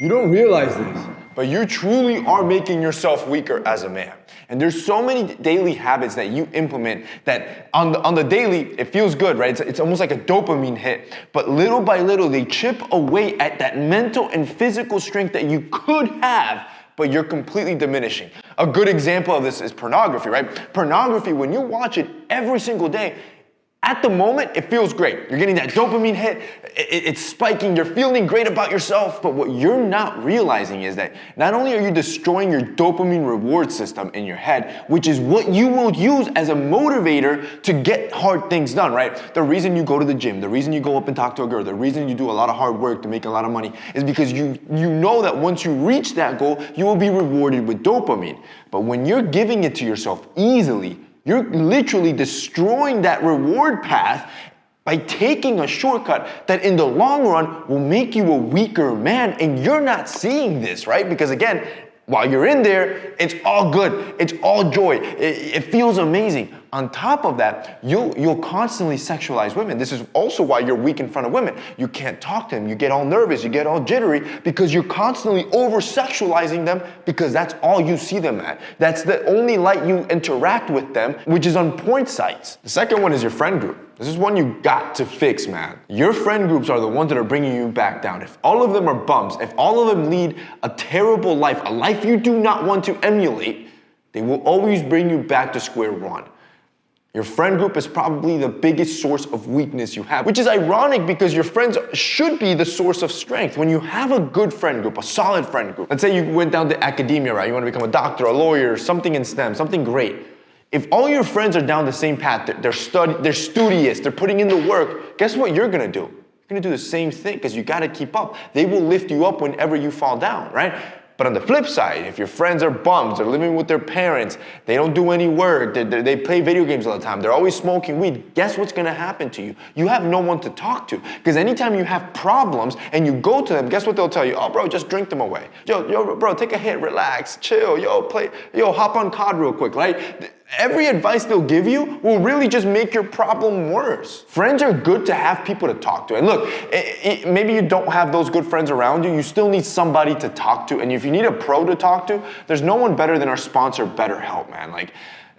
You don't realize this. But you truly are making yourself weaker as a man. And there's so many daily habits that you implement that on the daily, it feels good, right? It's almost like a dopamine hit. But little by little, they chip away at that mental and physical strength that you could have, but you're completely diminishing. A good example of this is pornography, right? Pornography, when you watch it every single day, at the moment, it feels great. You're getting that dopamine hit, it's spiking, you're feeling great about yourself, but what you're not realizing is that not only are you destroying your dopamine reward system in your head, which is what you will use as a motivator to get hard things done, right? The reason you go to the gym, the reason you go up and talk to a girl, the reason you do a lot of hard work to make a lot of money is because you know that once you reach that goal, you will be rewarded with dopamine. But when you're giving it to yourself easily, you're literally destroying that reward path by taking a shortcut that in the long run will make you a weaker man. And you're not seeing this, right? Because again, while you're in there, it's all good. It's all joy. It feels amazing. On top of that, you'll constantly sexualize women. This is also why you're weak in front of women. You can't talk to them. You get all nervous. You get all jittery because you're constantly over-sexualizing them because that's all you see them at. That's the only light you interact with them, which is on porn sites. The second one is your friend group. This is one you got to fix, man. Your friend groups are the ones that are bringing you back down. If all of them are bums, if all of them lead a terrible life, a life you do not want to emulate, they will always bring you back to square one. Your friend group is probably the biggest source of weakness you have, which is ironic because your friends should be the source of strength. When you have a good friend group, a solid friend group, let's say you went down to academia, right? You want to become a doctor, a lawyer, something in STEM, something great. If all your friends are down the same path, they're studious, they're putting in the work, guess what you're gonna do? You're gonna do the same thing because you gotta keep up. They will lift you up whenever you fall down, right? But on the flip side, if your friends are bums, they're living with their parents, they don't do any work, they play video games all the time, they're always smoking weed, guess what's gonna happen to you? You have no one to talk to. Because anytime you have problems and you go to them, guess what they'll tell you? Oh, bro, just drink them away. Yo, bro, take a hit, relax, chill, hop on COD real quick, right? Every advice they'll give you will really just make your problem worse. Friends are good to have people to talk to. And look, maybe you don't have those good friends around you. You still need somebody to talk to. And if you need a pro to talk to, there's no one better than our sponsor, BetterHelp, man. Like,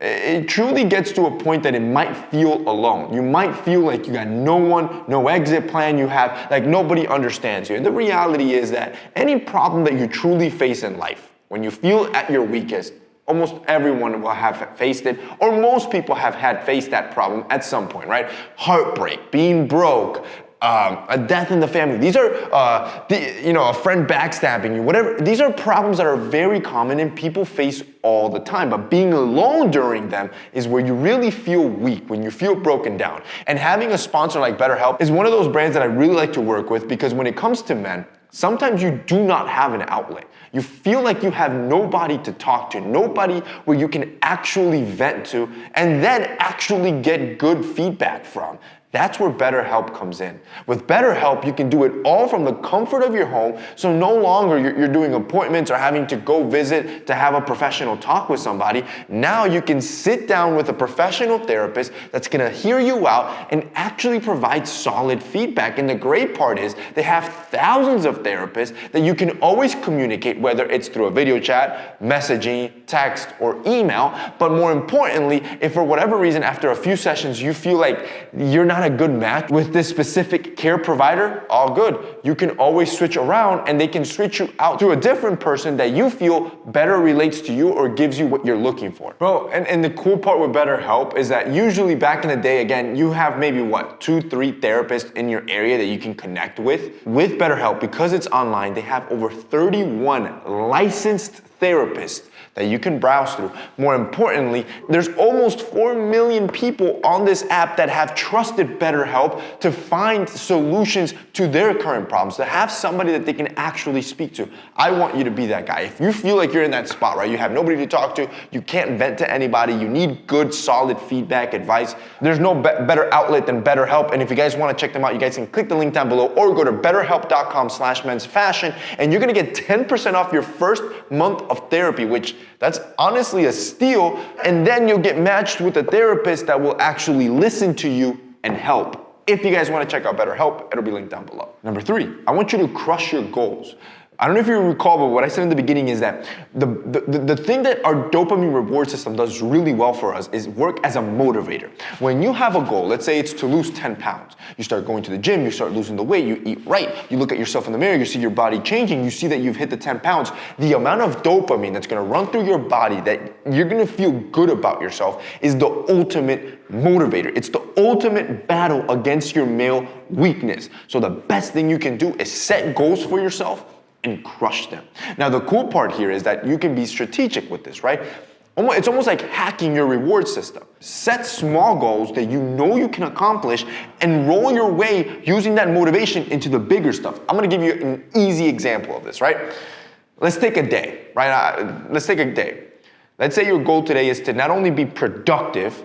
it truly gets to a point that it might feel alone. You might feel like you got no one, no exit plan you have, like nobody understands you. And the reality is that any problem that you truly face in life, when you feel at your weakest, almost everyone will have faced it, or most people have faced that problem at some point, right? Heartbreak, being broke, a death in the family. These are, a friend backstabbing you, whatever. These are problems that are very common and people face all the time. But being alone during them is where you really feel weak, when you feel broken down. And having a sponsor like BetterHelp is one of those brands that I really like to work with because when it comes to men, sometimes you do not have an outlet. You feel like you have nobody to talk to, nobody where you can actually vent to and then actually get good feedback from. That's where BetterHelp comes in. With BetterHelp, you can do it all from the comfort of your home, so no longer you're doing appointments or having to go visit to have a professional talk with somebody. Now you can sit down with a professional therapist that's gonna hear you out and actually provide solid feedback. And the great part is they have thousands of therapists that you can always communicate, whether it's through a video chat, messaging, text, or email. But more importantly, if for whatever reason, after a few sessions, you feel like you're not a good match with this specific care provider, all good. You can always switch around and they can switch you out to a different person that you feel better relates to you or gives you what you're looking for. Bro, and the cool part with BetterHelp is that usually back in the day, again, you have maybe 2-3 therapists in your area that you can connect with. With BetterHelp, because it's online, they have over 31 licensed therapists that you can browse through. More importantly, there's almost 4 million people on this app that have trusted BetterHelp to find solutions to their current problems, to have somebody that they can actually speak to. I want you to be that guy. If you feel like you're in that spot, right, you have nobody to talk to, you can't vent to anybody, you need good, solid feedback, advice, there's no better outlet than BetterHelp. And if you guys want to check them out, you guys can click the link down below or go to betterhelp.com/mensfashion and you're going to get 10% off your first month of therapy, which that's honestly a steal. And then you'll get matched with a therapist that will actually listen to you and help. If you guys want to check out BetterHelp, it'll be linked down below. Number 3, I want you to crush your goals. I don't know if you recall, but what I said in the beginning is that the thing that our dopamine reward system does really well for us is work as a motivator. When you have a goal, let's say it's to lose 10 pounds, you start going to the gym, you start losing the weight, you eat right, you look at yourself in the mirror, you see your body changing, you see that you've hit the 10 pounds, the amount of dopamine that's gonna run through your body that you're gonna feel good about yourself is the ultimate motivator. It's the ultimate battle against your male weakness. So the best thing you can do is set goals for yourself and crush them. Now, the cool part here is that you can be strategic with this, right? It's almost like hacking your reward system. Set small goals that you know you can accomplish and roll your way using that motivation into the bigger stuff. I'm gonna give you an easy example of this, right? Let's take a day, right? Let's take a day. Let's say your goal today is to not only be productive,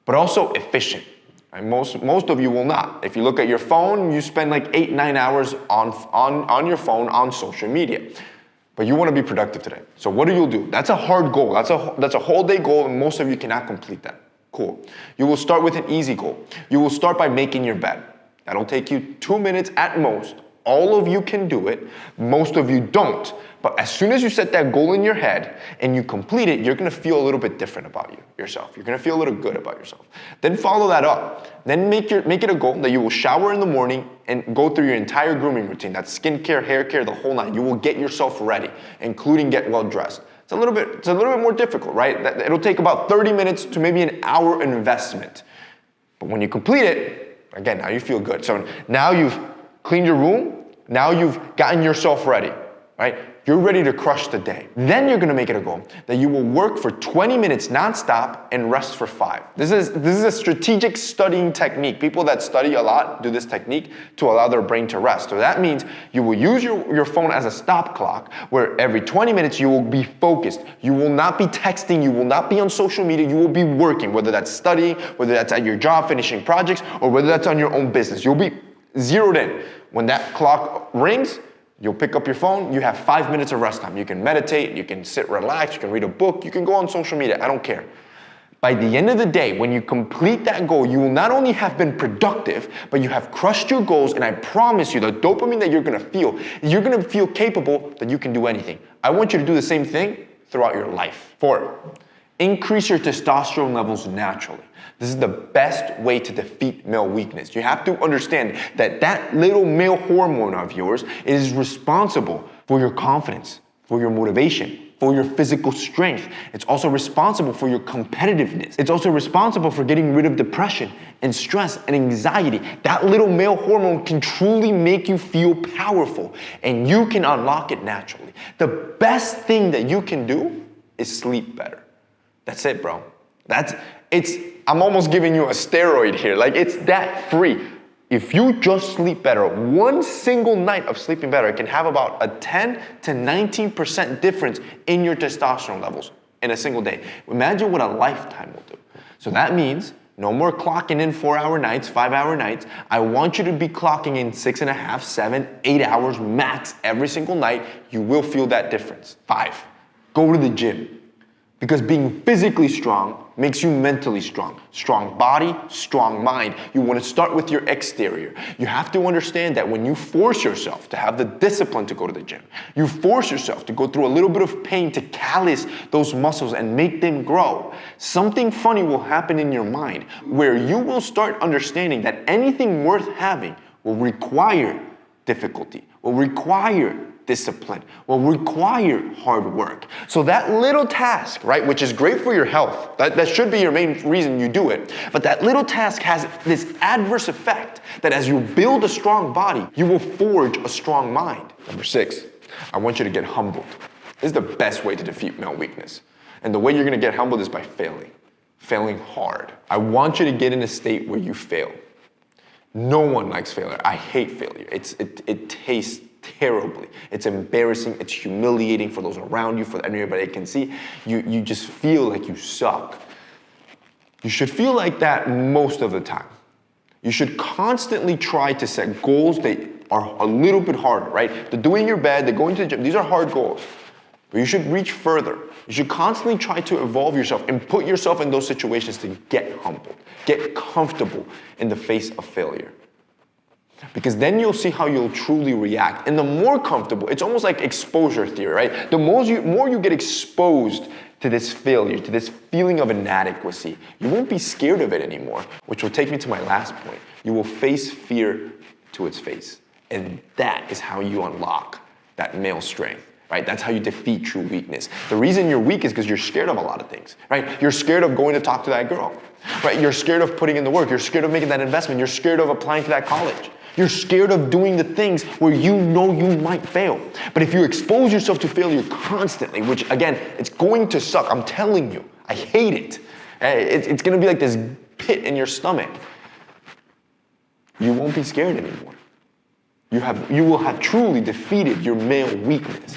but also efficient. Right? Most of you will not. If you look at your phone, you spend like 8-9 hours on your phone on social media. But you want to be productive today. So what do? That's a hard goal. That's a whole day goal, and most of you cannot complete that. Cool. You will start with an easy goal. You will start by making your bed. That'll take you 2 minutes at most. All of you can do it. Most of you don't. But as soon as you set that goal in your head and you complete it, you're gonna feel a little bit different about yourself. You're gonna feel a little good about yourself. Then follow that up. Then make it a goal that you will shower in the morning and go through your entire grooming routine. That's skincare, hair care, the whole nine. You will get yourself ready, including get well dressed. It's a little bit more difficult, right? It'll take about 30 minutes to maybe an hour investment. But when you complete it, again, now you feel good. So now you've cleaned your room, now you've gotten yourself ready, right? You're ready to crush the day. Then you're gonna make it a goal that you will work for 20 minutes nonstop and rest for 5. This is a strategic studying technique. People that study a lot do this technique to allow their brain to rest. So that means you will use your phone as a stop clock where every 20 minutes you will be focused. You will not be texting, you will not be on social media, you will be working, whether that's studying, whether that's at your job finishing projects, or whether that's on your own business. You'll be zeroed in. When that clock rings, you'll pick up your phone, you have 5 minutes of rest time. You can meditate, you can sit relax, you can read a book, you can go on social media, I don't care. By the end of the day, when you complete that goal, you will not only have been productive, but you have crushed your goals, and I promise you, the dopamine that you're gonna feel capable that you can do anything. I want you to do the same thing throughout your life. 4, increase your testosterone levels naturally. This is the best way to defeat male weakness. You have to understand that that little male hormone of yours is responsible for your confidence, for your motivation, for your physical strength. It's also responsible for your competitiveness. It's also responsible for getting rid of depression and stress and anxiety. That little male hormone can truly make you feel powerful, and you can unlock it naturally. The best thing that you can do is sleep better. That's it, bro. I'm almost giving you a steroid here. Like, it's that free. If you just sleep better, one single night of sleeping better can have about a 10 to 19% difference in your testosterone levels in a single day. Imagine what a lifetime will do. So that means no more clocking in 4-hour nights, 5-hour nights. I want you to be clocking in 6.5, 7, 8 hours max every single night. You will feel that difference. 5, go to the gym. Because being physically strong makes you mentally strong. Strong body, strong mind. You want to start with your exterior. You have to understand that when you force yourself to have the discipline to go to the gym, you force yourself to go through a little bit of pain to callous those muscles and make them grow, something funny will happen in your mind where you will start understanding that anything worth having will require difficulty, will require discipline, will require hard work. So that little task, right, which is great for your health, that should be your main reason you do it, but that little task has this adverse effect that as you build a strong body, you will forge a strong mind. Number 6, I want you to get humbled. This is the best way to defeat male weakness. And the way you're gonna get humbled is by failing hard. I want you to get in a state where you fail. No one likes failure. I hate failure. It tastes terribly. It's embarrassing. It's humiliating for those around you, for everybody can see. You just feel like you suck. You should feel like that most of the time. You should constantly try to set goals that are a little bit harder, right? The doing your bed, the going to the gym, these are hard goals. But you should reach further. You should constantly try to evolve yourself and put yourself in those situations to get humbled, get comfortable in the face of failure. Because then you'll see how you'll truly react. And the more comfortable, it's almost like exposure theory, right? The more you get exposed to this failure, to this feeling of inadequacy, you won't be scared of it anymore, which will take me to my last point. You will face fear to its face. And that is how you unlock that male strength, right? That's how you defeat true weakness. The reason you're weak is because you're scared of a lot of things, right? You're scared of going to talk to that girl, right? You're scared of putting in the work. You're scared of making that investment. You're scared of applying to that college. You're scared of doing the things where you know you might fail. But if you expose yourself to failure constantly, which again, it's going to suck. I'm telling you, I hate it. It's going to be like this pit in your stomach. You won't be scared anymore. You will have truly defeated your male weakness.